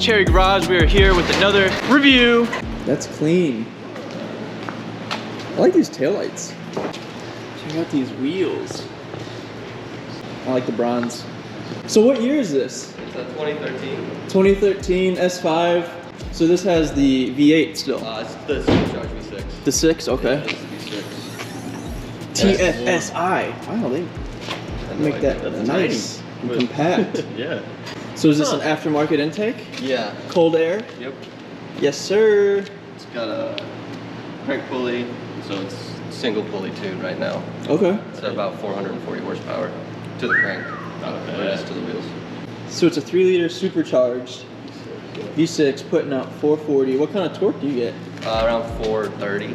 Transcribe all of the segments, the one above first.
Cherry Garage. We are here with another review. That's clean. I like these taillights. Check out these wheels. I like the bronze. So what year is this? It's a 2013. 2013 S5. So this has the V8 still. It's the supercharged V6. The 6, okay. Yeah, it's V6. TFSI. Wow, they make that nice and compact. Yeah. So is this an aftermarket intake? Yeah. Cold air? Yep. Yes, sir. It's got a crank pulley, so it's single pulley tune right now. Okay. It's about 440 horsepower to the crank, not to the wheels. So it's a 3-liter supercharged V6 putting out 440. What kind of torque do you get? Around 430.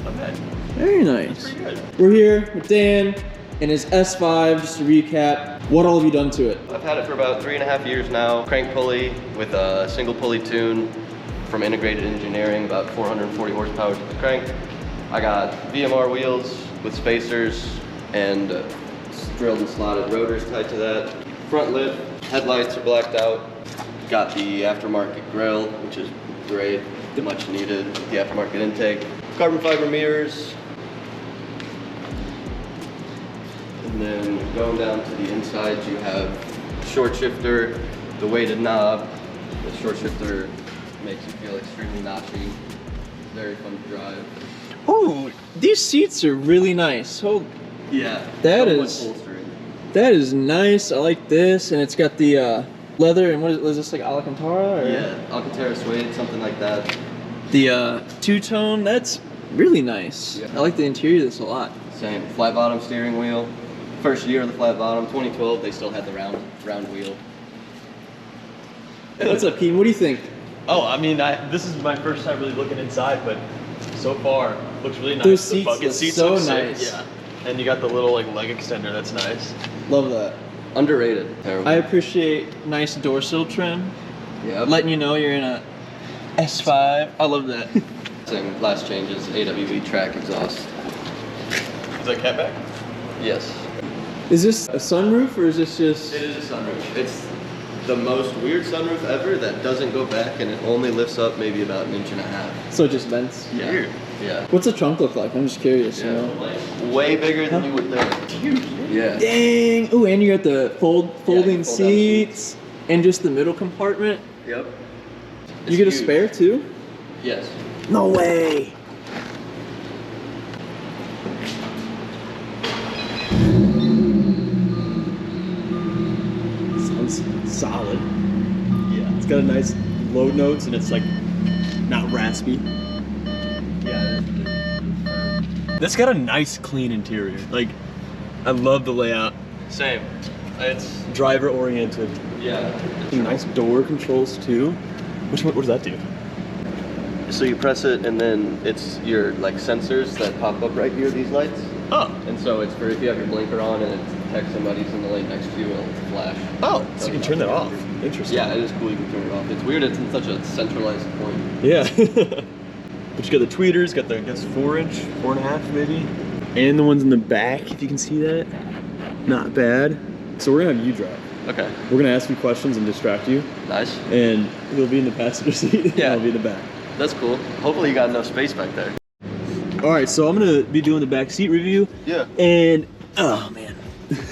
Not bad. Very nice. Pretty good. We're here with Dan and his S5. Just to recap, what all have you done to it? I've had it for about 3.5 years now. Crank pulley with a single pulley tune from Integrated Engineering, about 440 horsepower to the crank. I got VMR wheels with spacers and drilled and slotted rotors tied to that. Front lip, headlights are blacked out. Got the aftermarket grille, which is great, much needed, the aftermarket intake. Carbon fiber mirrors. And then going down to the inside, you have short shifter, the weighted knob. The short shifter makes you feel extremely notchy. Very fun to drive. Oh, these seats are really nice. Oh, Yeah. that so is much bolstering. that is nice. I like this, and it's got the leather. And what is this, like Alcantara? Or? Yeah, Alcantara suede, something like that. The two-tone. That's really nice. Yeah. I like the interior of this a lot. Same, flat bottom steering wheel. First year of the flat bottom, 2012, they still had the round wheel. What's up, Keaton? What do you think? Oh, I mean, this is my first time really looking inside, but so far looks really nice. Those The seats bucket look seats so look sick. nice. Yeah, and you got the little like leg extender. That's nice. Love that. Underrated. Terrible. I appreciate nice door sill trim. Yeah. Letting you know you're in a S5. I love that. Same last changes, AWB track exhaust. Is that catback? Yes. Is this a sunroof or is this just? It is a sunroof. It's the most weird sunroof ever that doesn't go back and it only lifts up maybe about 1.5 inches. So it just vents? Yeah. Weird. Yeah. What's the trunk look like? I'm just curious, you Yeah. know? Way bigger than you would think. Huge. Yeah. Dang! Ooh, and you got the folding fold down seats and just the middle compartment. Yep. You get a huge. spare too? Yes. No way! Sounds solid. Yeah. It's got a nice low notes and it's like not raspy. Yeah. That's got a nice clean interior. Like, I love the layout. Same. It's Driver oriented. yeah. Nice door controls too. What does that do? So you press it and then it's your like sensors that pop up right here, these lights. Oh. And so it's for if you have your blinker on and it detects somebody's in the lane next to you, it'll flash. Oh, so you can turn that off. Interesting. Yeah, it is cool. You can turn it off. It's weird. It's in such a centralized point. Yeah. But you got the tweeters, got the, I guess, 4-inch, 4.5 maybe. And the ones in the back, if you can see that. Not bad. So we're gonna have you drive. Okay. We're gonna ask you questions and distract you. Nice. And you'll be in the passenger seat and Yeah. I'll be in the back. That's cool. Hopefully you got enough space back there. All right, so I'm gonna be doing the back seat review. Yeah. And, oh man,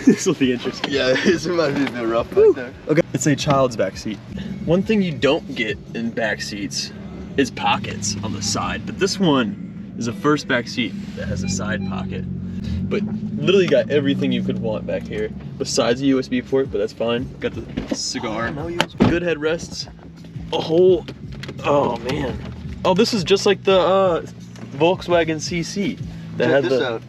this will be interesting. Yeah, it might be a bit rough back there. Okay, it's a child's back seat. One thing you don't get in back seats is pockets on the side, but this one is the first back seat that has a side pocket. But literally got everything you could want back here, besides a USB port, but that's fine. Got the cigar, good headrests, a whole, oh man. Oh, this is just like the Volkswagen CC that Check had this the. out.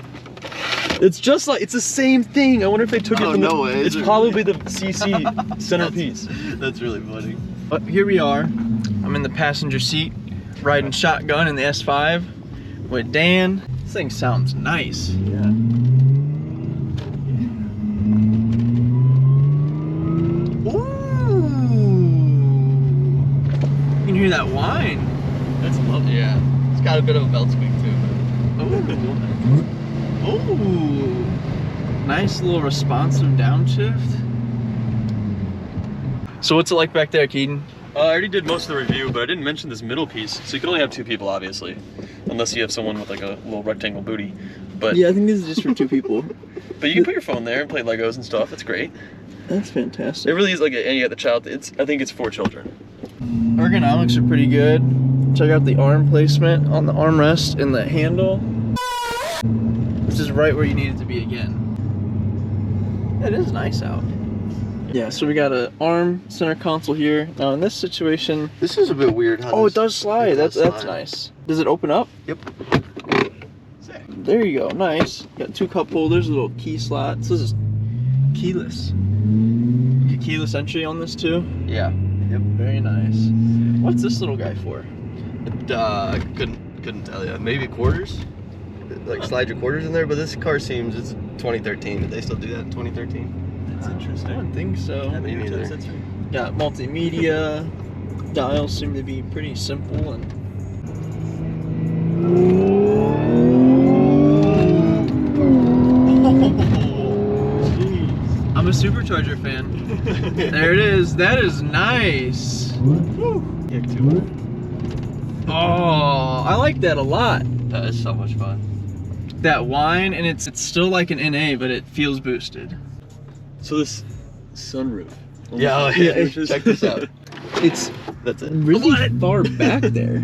It's just like, it's the same thing. I wonder if they took it Oh, from no the, way. it's Is it probably the CC centerpiece. That's really funny. But here we are. I'm in the passenger seat, riding shotgun in the S5 with Dan. This thing sounds nice. Yeah. Ooh! You can hear that whine. That's lovely. Yeah. It's got a bit of a belt squeak too. Ooh! Nice little responsive downshift. So what's it like back there, Keaton? I already did most of the review, but I didn't mention this middle piece. So you can only have 2 people, obviously, unless you have someone with like a little rectangle booty. But yeah, I think this is just for 2 people. But you can put your phone there and play Legos and stuff. It's great. That's fantastic. It really is like, and you got the child. I think it's for children. Ergonomics are pretty good. Check out the arm placement on the armrest and the handle. This is right where you need it to be again. It is nice out. Yeah, so we got an arm center console here. Now in this situation, This is a bit weird. How it does slide. That's nice. Does it open up? Yep. There you go. Nice. Got 2 cup holders, a little key slot. This is keyless. Keyless entry on this too. Yeah. Yep. Very nice. What's this little guy for? Couldn't tell you. Maybe quarters. Like slide your quarters in there, but this car seems it's 2013. Did they still do that in 2013? That's interesting. I don't think so. Me neither. Got multimedia. Dials seem to be pretty simple and. I'm a supercharger fan. There it is. That is nice. Oh, I like that a lot. That is so much fun. That whine, and it's still like an NA, but it feels boosted. So this sunroof. Yeah, check this out. It's That's it. really far back there.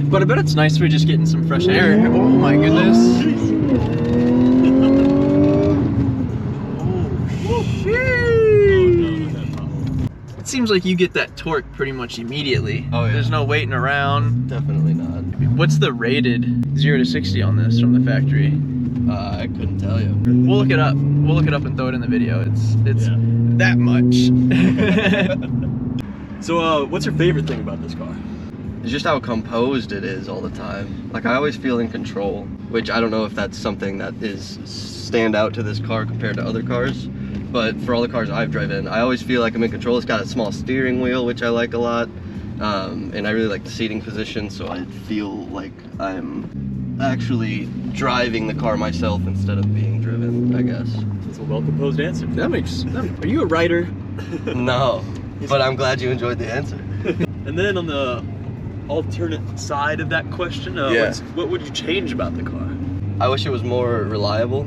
But I bet it's nice for just getting some fresh air. Oh my goodness. It seems like you get that torque pretty much immediately. Oh, yeah. There's no waiting around. Definitely not. What's the rated 0 to 60 on this from the factory? I couldn't tell you. We'll look it up. We'll look it up and throw it in the video. It's that much. So what's your favorite thing about this car? It's just how composed it is all the time. Like I always feel in control, which I don't know if that's something that is stand out to this car compared to other cars. But for all the cars I've driven, I always feel like I'm in control. It's got a small steering wheel, which I like a lot. And I really like the seating position, so I feel like I'm actually driving the car myself instead of being driven, I guess. That's a well-composed answer. That makes. Are you a writer? No, but I'm glad you enjoyed the answer. And then on the alternate side of that question, Yeah. what would you change about the car? I wish it was more reliable.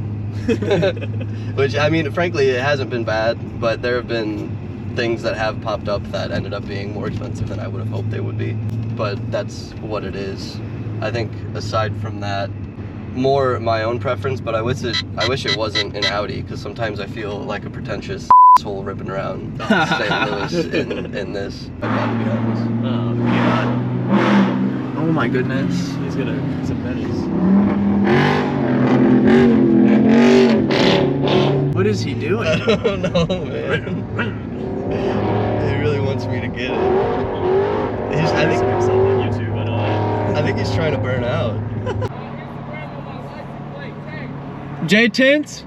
Which, I mean, frankly, it hasn't been bad, but there have been things that have popped up that ended up being more expensive than I would have hoped they would be. But that's what it is. I think aside from that, more my own preference, but I wish it wasn't an Audi, because sometimes I feel like a pretentious asshole ripping around St. Louis in this. I gotta be honest. Oh god, Oh my goodness. he's a menace. What is he doing? I don't know, man. He really wants me to get it. I think himself on YouTube. I think he's trying to burn out. J Tint?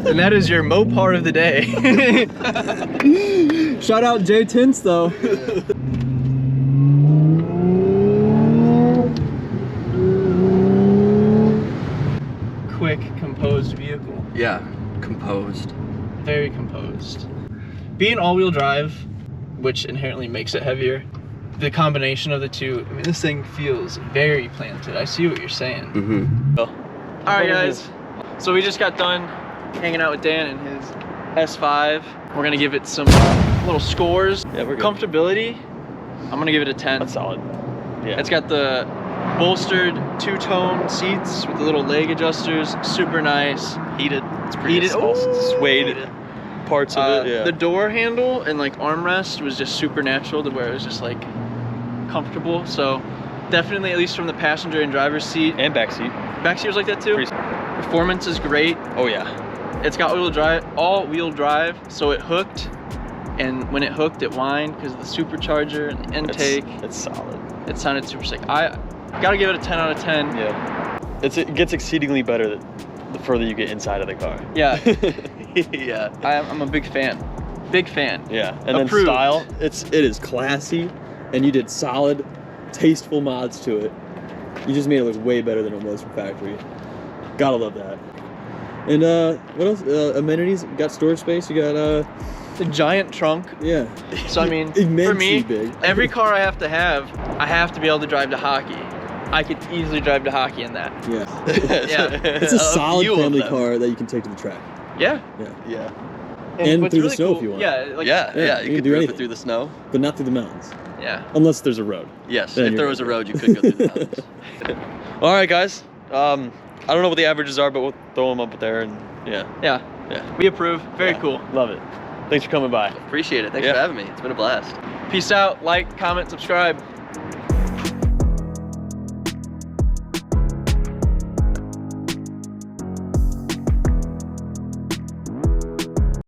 And that is your Mopar of the day. Shout out J Tints though. Quick, composed vehicle. Yeah, composed. Very composed. Being all-wheel drive, which inherently makes it heavier, the combination of the two, I mean, this thing feels very planted. I see what you're saying. Mm-hmm. All right, guys. So we just got done hanging out with Dan and his S5. We're gonna give it some little scores. Yeah, we're good. Comfortability, I'm gonna give it a 10. That's solid. Yeah. It's got the bolstered two-tone seats with the little leg adjusters. Super nice. heated. It's pretty Heated. small, Ooh. suede parts of it. Yeah. The door handle and like armrest was just super natural to where it was just like comfortable. So definitely, at least from the passenger and driver's seat. And back seat. Back seat was like that too. Pretty- Performance is great. Oh yeah. It's got all-wheel drive, so it hooked. And when it hooked, it whined because of the supercharger and the intake. It's solid. It sounded super sick. I gotta give it a 10 out of 10. Yeah. It gets exceedingly better the further you get inside of the car. Yeah. Yeah. I'm a big fan. Big fan. Yeah. And Approved. then style, it is classy, and you did solid tasteful mods to it. You just made it look way better than it was from factory. Gotta love that. And what else? Amenities? You got storage space? You got a giant trunk. Yeah. So I mean, for me, every car I have to be able to drive to hockey. I could easily drive to hockey in that. Yeah. Yeah. It's a solid family car that you can take to the track. Yeah. Yeah. And through the snow if you want. Yeah. Like, yeah, you can could do do anything. it through the snow. But not through the mountains. Yeah. Unless there's a road. Yes, Then if there was a road, you could go through the mountains. All right, guys. I don't know what the averages are, but we'll throw them up there and Yeah. We approve. Very cool. Love it. Thanks for coming by. Appreciate it. Thanks for having me. It's been a blast. Peace out. Like, comment, subscribe.